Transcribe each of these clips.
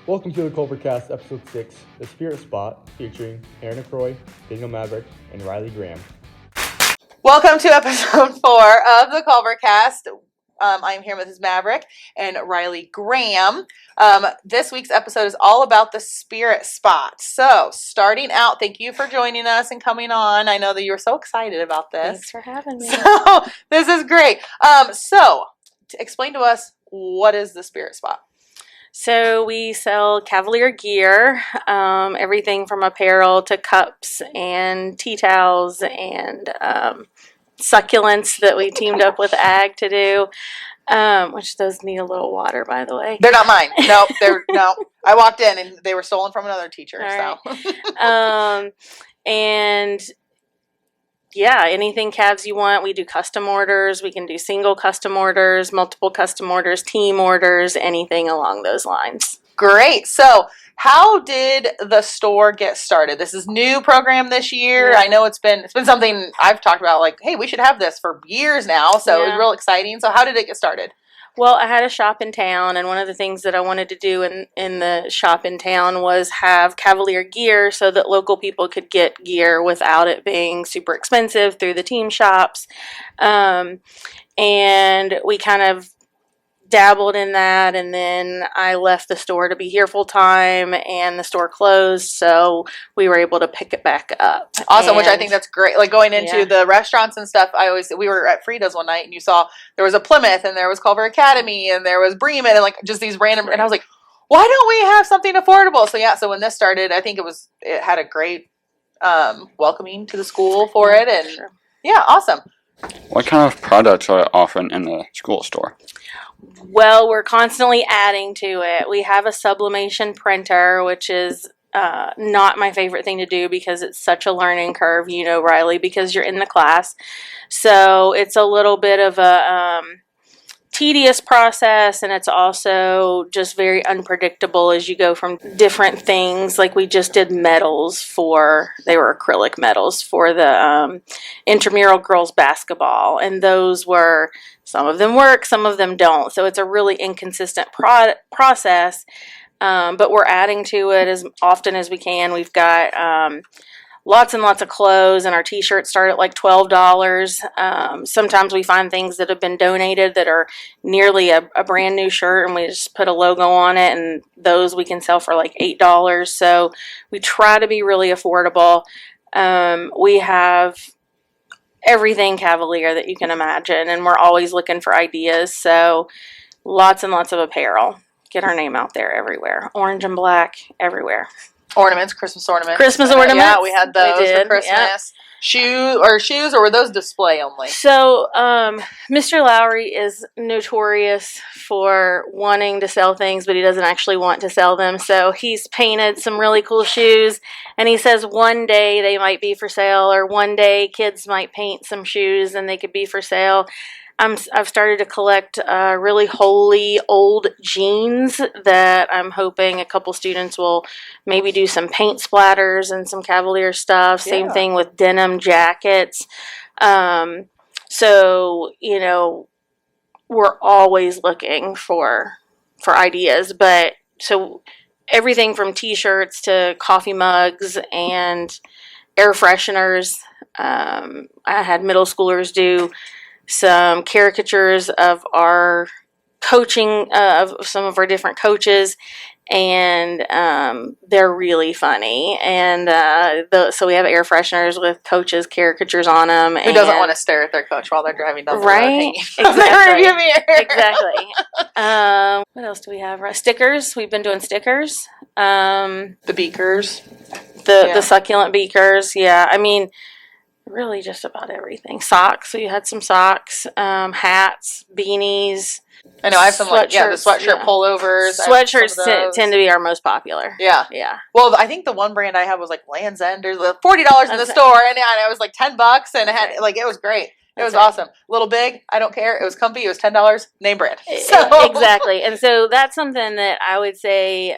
Welcome to the CulverCast, Episode 6, The Spirit Spot, featuring Hanna, Croy, Danielle, Mavrick, and Riley Graham. Welcome to Episode 4 of the CulverCast. I'm here with Ms. Mavrick and Riley Graham. This week's episode is all about the Spirit Spot. So, starting out, thank you for joining us and coming on. I know that you were so excited about this. Thanks for having me. So, this is great. Explain to us, what is the Spirit Spot? So we sell Cavalier gear, everything from apparel to cups and tea towels and succulents that we teamed up with Ag to do, which those need a little water, by the way. They're not mine. No. I walked in and they were stolen from another teacher. All right. And yeah, anything calves you want. We do custom orders. We can do single custom orders, multiple custom orders, team orders, anything along those lines. Great. So how did the store get started? This is new program this year. Yeah. I know it's been something I've talked about, like, hey, we should have this for years now. So It was real exciting. So how did it get started? Well, I had a shop in town, and one of the things that I wanted to do in the shop in town was have Cavalier gear so that local people could get gear without it being super expensive through the team shops. And we kind of dabbled in that, and then I left the store to be here full time, and the store closed, so we were able to pick it back up. Awesome, which I think that's great. Like going into the restaurants and stuff, we were at Frida's one night, and you saw there was a Plymouth, and there was Culver Academy, and there was Bremen, and like just these random, and I was like, why don't we have something affordable? So when this started, I think it had a great welcoming to the school for it, and awesome. What kind of products are offered in the school store? Well, we're constantly adding to it. We have a sublimation printer, which is not my favorite thing to do because it's such a learning curve, Riley, because you're in the class. So it's a little bit of a tedious process, and it's also just very unpredictable as you go from different things. Like we just did medals they were acrylic medals for the intramural girls basketball, and those were, some of them work, some of them don't. So it's a really inconsistent process, but we're adding to it as often as we can. We've got lots and lots of clothes, and our t-shirts start at like $12. Sometimes we find things that have been donated that are nearly a brand new shirt, and we just put a logo on it, and those we can sell for like $8. So we try to be really affordable. We have everything Cavalier that you can imagine, and we're always looking for ideas. So lots and lots of apparel. Get our name out there everywhere. Orange and black, everywhere. Ornaments, Christmas ornaments. Christmas ornaments. Yeah, we had those for Christmas. Yep. Shoes, or were those display only? So, Mr. Lowry is notorious for wanting to sell things, but he doesn't actually want to sell them. So he's painted some really cool shoes, and he says one day they might be for sale, or one day kids might paint some shoes and they could be for sale. I've started to collect really holy old jeans that I'm hoping a couple students will maybe do some paint splatters and some Cavalier stuff. Same thing with denim jackets. So, we're always looking for ideas. But so everything from t-shirts to coffee mugs and air fresheners. I had middle schoolers do some caricatures of our coaching, of some of our different coaches, and they're really funny. And so we have air fresheners with coaches' caricatures on them. Who doesn't want to stare at their coach while they're driving down the road? Right? Exactly. What else do we have? Stickers. We've been doing stickers. The beakers. The succulent beakers. Yeah. I mean, really just about everything. Socks. So you had some socks, hats, beanies. I know I have some the sweatshirt pullovers. Sweatshirts tend to be our most popular. Yeah. Well, I think the one brand I had was like Land's End. There's $40 in the store, and it was like $10, and it had it was great. It was awesome. Little big, I don't care. It was comfy. It was $10. Name brand. So. Exactly. And so that's something that I would say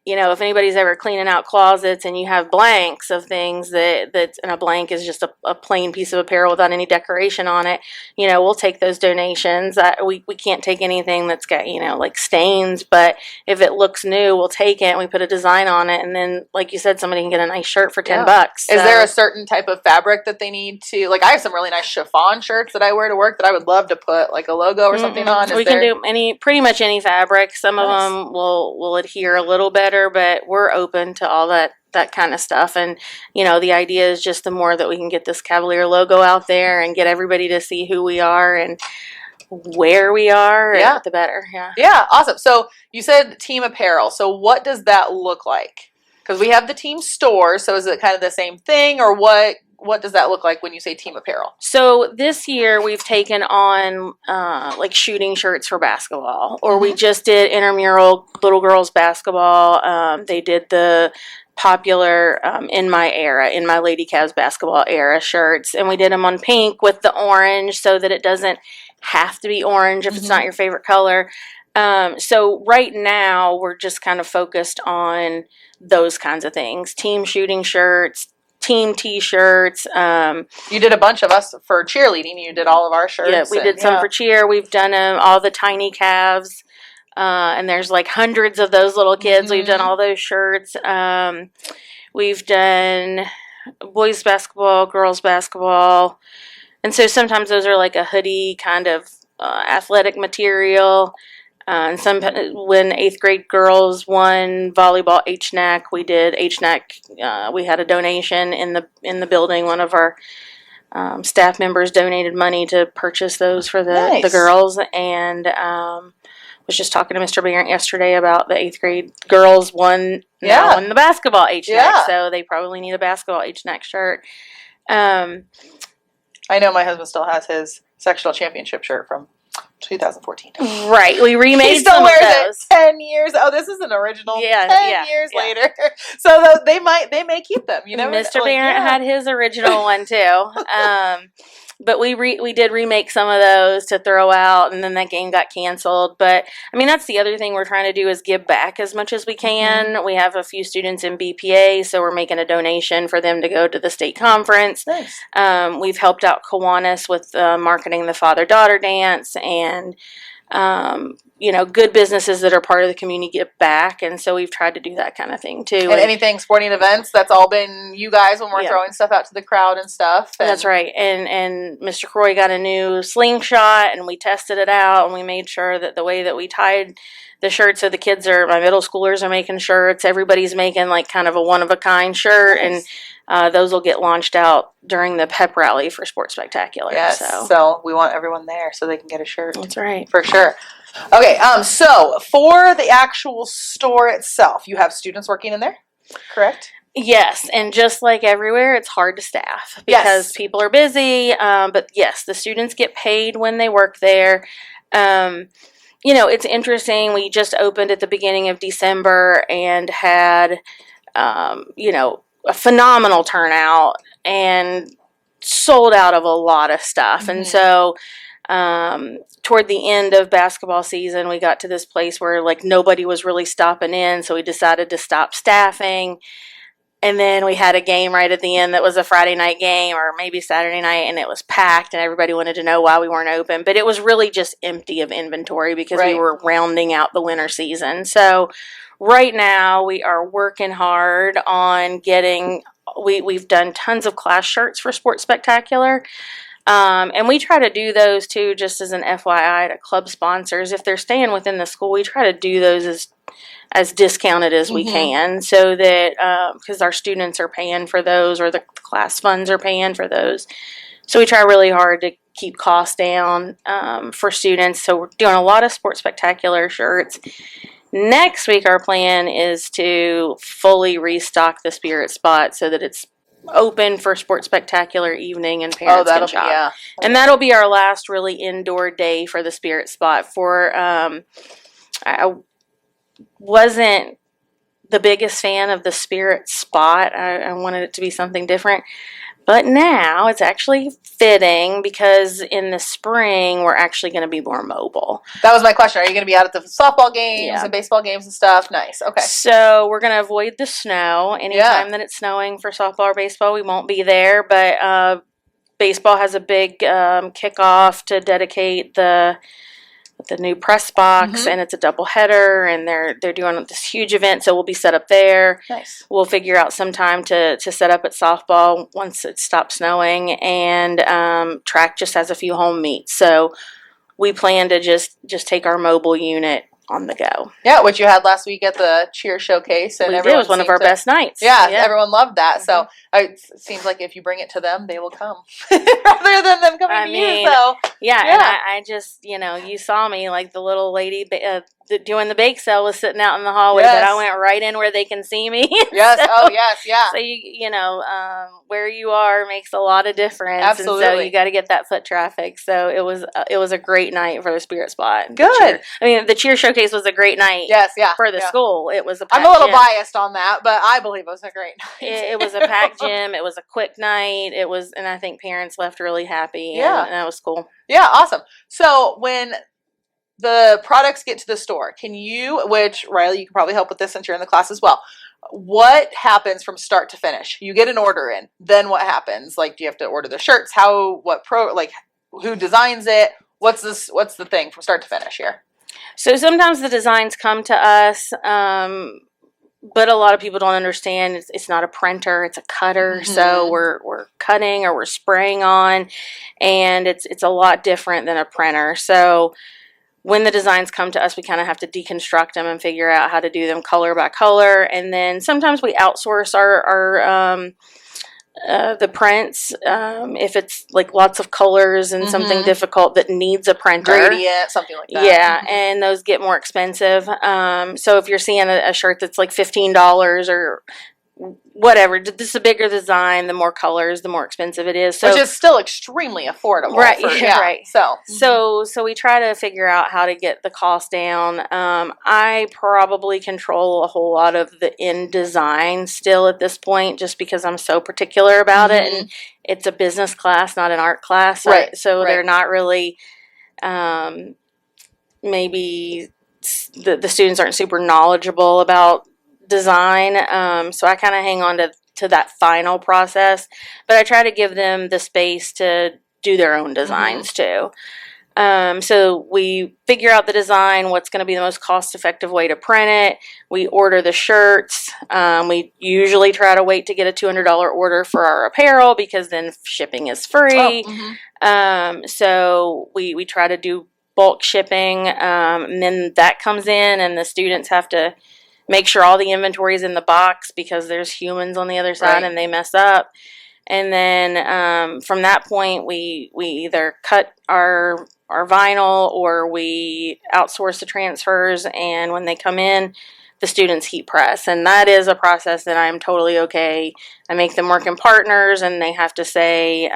if anybody's ever cleaning out closets and you have blanks of things and a blank is just a plain piece of apparel without any decoration on it, we'll take those donations. We can't take anything that's got, like stains, but if it looks new, we'll take it and we put a design on it. And then, like you said, somebody can get a nice shirt for $10. So. Is there a certain type of fabric that they need to, like, I have some really nice chiffon shirts that I wear to work that I would love to put like a logo or something on. We can do pretty much any fabric. Some of them will adhere a little better, but we're open to all that kind of stuff. And, the idea is just the more that we can get this Cavalier logo out there and get everybody to see who we are and where we are, the better. Yeah. Yeah. Awesome. So you said team apparel. So what does that look like? Because we have the team store. So is it kind of the same thing, or what does that look like when you say team apparel? So this year we've taken on like shooting shirts for basketball, or we just did intramural little girls basketball. They did the popular in my Lady Cavs basketball era shirts, and we did them on pink with the orange so that it doesn't have to be orange if it's not your favorite color. So right now we're just kind of focused on those kinds of things: team shooting shirts, team t-shirts. You did a bunch of us for cheerleading. You did all of our shirts. Yeah, we did some for cheer. We've done all the tiny Cavs, and there's like hundreds of those little kids. We've done all those shirts. We've done boys basketball, girls basketball, and so sometimes those are like a hoodie kind of athletic material. And when 8th grade girls won volleyball HNAC, we did HNAC. We had a donation in the building. One of our staff members donated money to purchase those for the girls. And was just talking to Mr. Barrett yesterday about the 8th grade girls won the basketball HNAC. Yeah. So they probably need a basketball HNAC shirt. I know my husband still has his sectional championship shirt from 2014. Right. We remade he still some wears of those. it 10 years. Oh, this is an original. 10 years later. So they may keep them. Mr. Barrett had his original one too. But we did remake some of those to throw out, and then that game got canceled. But I mean, that's the other thing we're trying to do is give back as much as we can. We have a few students in BPA, so we're making a donation for them to go to the state conference. Nice. We've helped out Kiwanis with marketing the father-daughter dance, and good businesses that are part of the community give back, and so we've tried to do that kind of thing too. And anything sporting events, that's all been you guys when we're throwing stuff out to the crowd and stuff. And that's right. And Mr. Croy got a new slingshot, and we tested it out, and we made sure that the way that we tied the shirts, so the kids my middle schoolers are making shirts. Everybody's making like kind of a one-of-a-kind shirt, and those will get launched out during the pep rally for Sports Spectacular. Yes, so we want everyone there so they can get a shirt. That's right. For sure. Okay, so for the actual store itself, you have students working in there, correct? Yes, and just like everywhere, it's hard to staff because people are busy. But yes, the students get paid when they work there. It's interesting. We just opened at the beginning of December and had, a phenomenal turnout and sold out of a lot of stuff. And so toward the end of basketball season, we got to this place where like nobody was really stopping in. So we decided to stop staffing. And then we had a game right at the end that was a Friday night game or maybe Saturday night, and it was packed, and everybody wanted to know why we weren't open. But it was really just empty of inventory because we were rounding out the winter season. So right now we are working hard on getting we've done tons of class shirts for Sports Spectacular. And we try to do those too, just as an FYI to club sponsors. If they're staying within the school, we try to do those as discounted as we can, so that because our students are paying for those, or the class funds are paying for those. So we try really hard to keep costs down for students. So we're doing a lot of Sports Spectacular shirts. Next week, our plan is to fully restock the Spirit Spot so that it's open for Sports Spectacular evening and parents can shop. And that'll be our last really indoor day for the Spirit Spot. I wasn't the biggest fan of the Spirit Spot. I wanted it to be something different. But now it's actually fitting because in the spring we're actually going to be more mobile. That was my question. Are you going to be out at the softball games Yeah. and baseball games and stuff? Nice. Okay. So we're going to avoid the snow. Anytime that it's snowing for softball or baseball, we won't be there. But baseball has a big kickoff to dedicate the new press box, and it's a doubleheader, and they're doing this huge event, so we'll be set up there. Nice. We'll figure out some time to set up at softball once it stops snowing, and track just has a few home meets, so we plan to just take our mobile unit on the go. Yeah, which you had last week at the cheer showcase, and It was one of our best nights. Yeah, everyone loved that. So it seems like if you bring it to them, they will come rather than them coming to you. So and I just, you saw me, like the little lady doing the bake sale was sitting out in the hallway, but I went right in where they can see me. Yes. So, yeah. So where you are makes a lot of difference. Absolutely. And so you got to get that foot traffic. So it was a great night for the Spirit Spot. Good. The cheer showcase was a great night. Yes, for the school. It was I'm a little biased on that, but I believe it was a great night. It was a packed gym. It was a quick night. And I think parents left really happy. Yeah. And that was cool. Yeah, awesome. So when the products get to the store, which Riley, you can probably help with this since you're in the class as well. What happens from start to finish? You get an order in. Then what happens? Like, do you have to order the shirts? Who designs it? What's the thing from start to finish here? So sometimes the designs come to us, but a lot of people don't understand it's not a printer, it's a cutter. So we're cutting or we're spraying on, and it's a lot different than a printer. So when the designs come to us, we kind of have to deconstruct them and figure out how to do them color by color. And then sometimes we outsource our the prints if it's like lots of colors and something difficult that needs a printer. Gradient, something like that. Yeah, and those get more expensive. So if you're seeing a shirt that's like $15 or whatever, this is a bigger design, the more colors, the more expensive it is. So, which is still extremely affordable. Right, right. So we try to figure out how to get the cost down. I probably control a whole lot of the end design still at this point, just because I'm so particular about it, and it's a business class, not an art class. Right. So they're not really, maybe the students aren't super knowledgeable about design, so I kind of hang on to that final process, but I try to give them the space to do their own designs too. So we figure out the design, what's going to be the most cost-effective way to print it. We order the shirts. We usually try to wait to get a $200 order for our apparel because then shipping is free. So we try to do bulk shipping, and then that comes in, and the students have to make sure all the inventory is in the box because there's humans on the other side and they mess up. And then from that point, we either cut our vinyl or we outsource the transfers. And when they come in, the students heat press. And that is a process that I'm totally okay. I make them work in partners, and they have to say,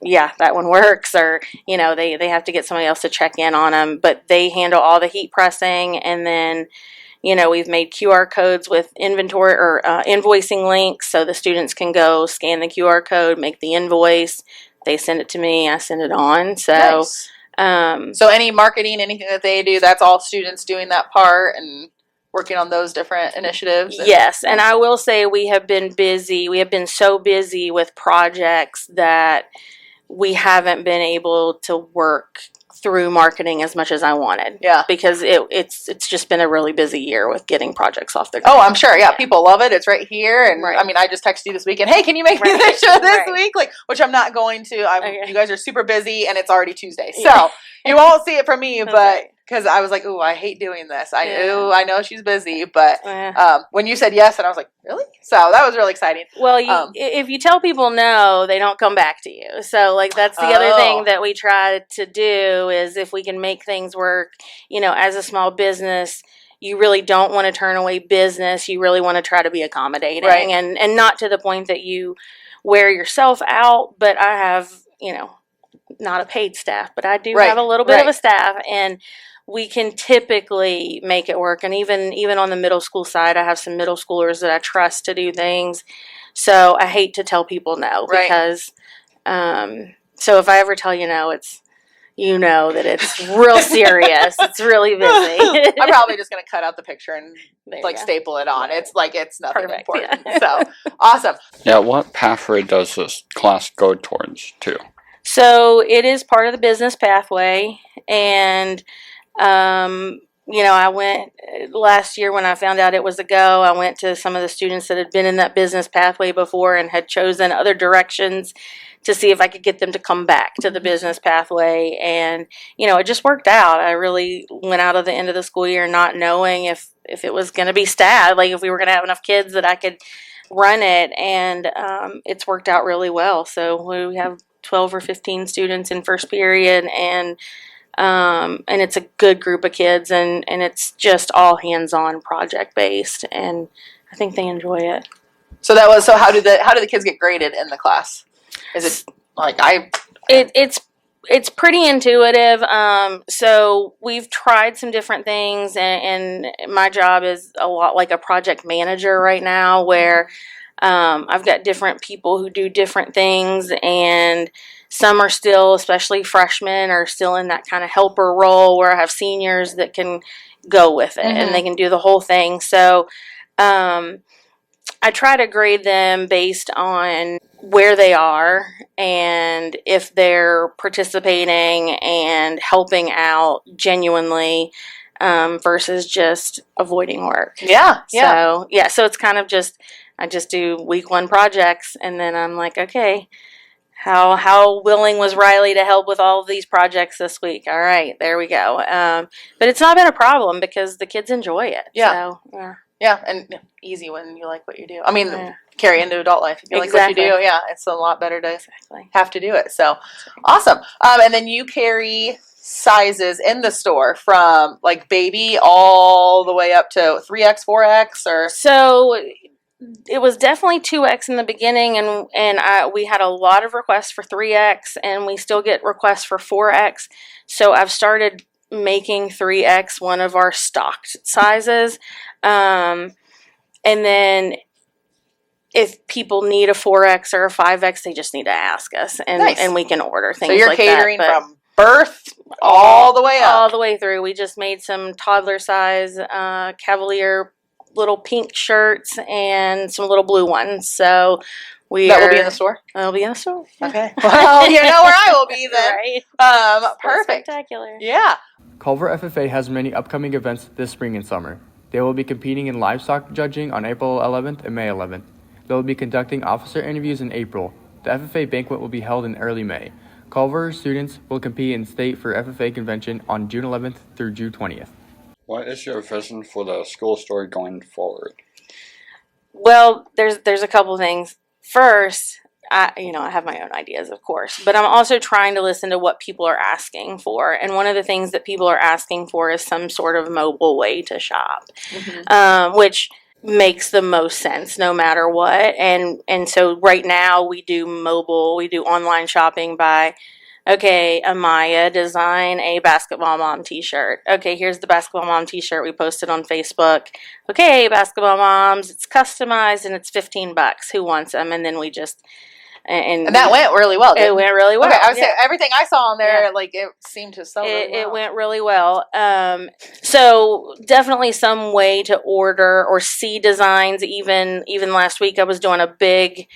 yeah, that one works, or, they have to get somebody else to check in on them. But they handle all the heat pressing, and then we've made QR codes with inventory or invoicing links so the students can go scan the QR code, make the invoice. They send it to me. I send it on. So, nice. So any marketing, anything that they do, that's all students doing that part and working on those different initiatives. Yes. And I will say we have been busy. We have been so busy with projects that we haven't been able to work through marketing as much as I wanted. Yeah. Because it's just been a really busy year with getting projects off the ground. Oh, I'm sure. Yeah. People love it. It's right here. And I mean, I just texted you this weekend, hey, can you make me this show this week? Which I'm not going to. You guys are super busy and it's already Tuesday. So you won't see it from me, but because I was like, ooh, I hate doing this. I know she's busy, but when you said yes, and I was like, really? So that was really exciting. Well, if you tell people no, they don't come back to you. So that's the other thing that we try to do is if we can make things work, as a small business, you really don't want to turn away business. You really want to try to be accommodating and not to the point that you wear yourself out. But I have, not a paid staff, but I do have a little bit of a staff, and we can typically make it work. And even on the middle school side, I have some middle schoolers that I trust to do things. So I hate to tell people no because, so if I ever tell you no, it's, you know that it's real serious. It's really busy. I'm probably just going to cut out the picture and There staple it on. It's like, it's nothing Perfect, important. yeah. So awesome. Yeah, what pathway does this class go towards too? So it is part of the business pathway, and I went last year when I found out it was a go. I went to some of the students that had been in that business pathway before and had chosen other directions to see if I could get them to come back to the business pathway, and it just worked out. I really went out of the end of the school year not knowing if it was going to be staffed, like if we were going to have enough kids that I could run it, and it's worked out really well. So we have 12 or 15 students in first period, and it's a good group of kids, and it's just all hands-on, project-based, and I think they enjoy it. So how do the kids get graded in the class? Is it like it's pretty intuitive. So we've tried some different things, and my job is a lot like a project manager right now, where I've got different people who do different things, and some are still, especially freshmen, are still in that kind of helper role, where I have seniors that can go with it and they can do the whole thing. So I try to grade them based on where they are and if they're participating and helping out genuinely versus just avoiding work. Yeah. So it's kind of just, I just do week 1 projects, and then I'm like, okay, how willing was Riley to help with all of these projects this week? All right, there we go. But it's not been a problem because the kids enjoy it. Yeah. So, yeah. Yeah, and easy when you like what you do. I mean, carry into adult life. If you like what you do, it's a lot better to have to do it. So, awesome. And then you carry sizes in the store from like baby all the way up to 3X, 4X, or? So it was definitely 2X in the beginning, and we had a lot of requests for 3X, and we still get requests for 4X. So I've started making 3X one of our stocked sizes. And then if people need a 4X or a 5X, they just need to ask us, and we can order things like that. So you're catering from birth all the way up? All the way through. We just made some toddler size Cavalier little pink shirts and some little blue ones. So that will be in the store? That'll be in the store. Yeah. Okay. Well, you know where I will be then. Right. Perfect. Spectacular. Yeah. Culver FFA has many upcoming events this spring and summer. They will be competing in livestock judging on April 11th and May 11th. They will be conducting officer interviews in April. The FFA banquet will be held in early May. Culver students will compete in state for FFA convention on June 11th through June 20th. What is your vision for the school store going forward? Well, there's a couple things. First, I have my own ideas, of course, but I'm also trying to listen to what people are asking for. And one of the things that people are asking for is some sort of mobile way to shop, which makes the most sense no matter what. And so right now we do online shopping by, okay, Amaya, design a basketball mom t-shirt. Okay, here's the basketball mom t-shirt we posted on Facebook. Okay, basketball moms, it's customized and it's $15. Who wants them? And then we just... And that went really well. It went really well. Okay, I was saying everything I saw on there, it seemed to sell really well. It went really well. So definitely some way to order or see designs. Even last week, I was doing a big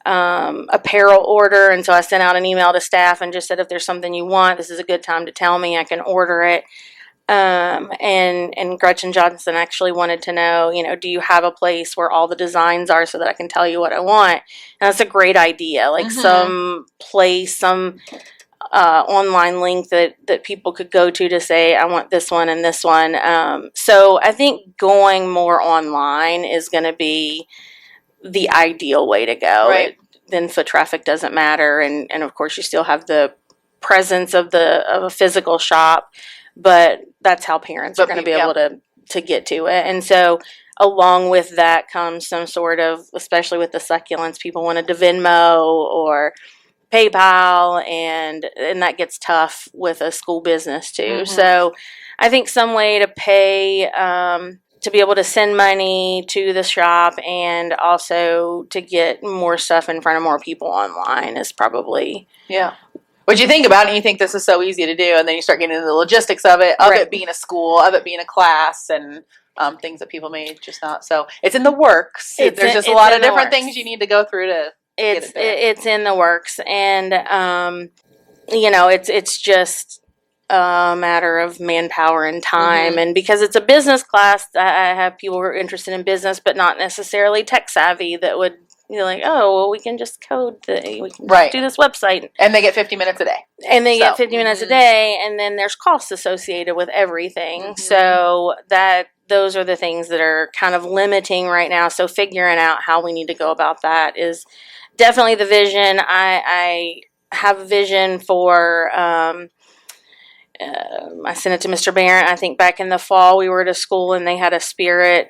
apparel order, and so I sent out an email to staff and just said, if there's something you want, this is a good time to tell me. I can order it. And Gretchen Johnson actually wanted to know, do you have a place where all the designs are so that I can tell you what I want? And that's a great idea. Like some place, some online link that people could go to say, I want this one and this one. So I think going more online is going to be the ideal way to go. Right. Then foot traffic doesn't matter. And of course you still have the presence of a physical shop, but that's how parents are going to be able to get to it. And so along with that comes some sort of, especially with the succulents, people wanted to Venmo or PayPal, and that gets tough with a school business too. So I think some way to pay to be able to send money to the shop and also to get more stuff in front of more people online is probably. Yeah. What you think about it, and you think this is so easy to do, and then you start getting into the logistics of it, Right. it being a school, of it being a class, and things that people may just not. So it's in the works. There's just a lot of different things you need to go through to get it there. It's in the works, and it's just a matter of manpower and time. And because it's a business class, I have people who are interested in business but not necessarily tech savvy that would like, oh, well, we can just code we can just do this website, and they get 50 minutes a day, get 50 minutes a day, and then there's costs associated with everything. So those are the things that are kind of limiting right now. So figuring out how we need to go about that is definitely the vision. I have a vision for. I sent it to Mr. Barrett. I think back in the fall we were at a school and they had a spirit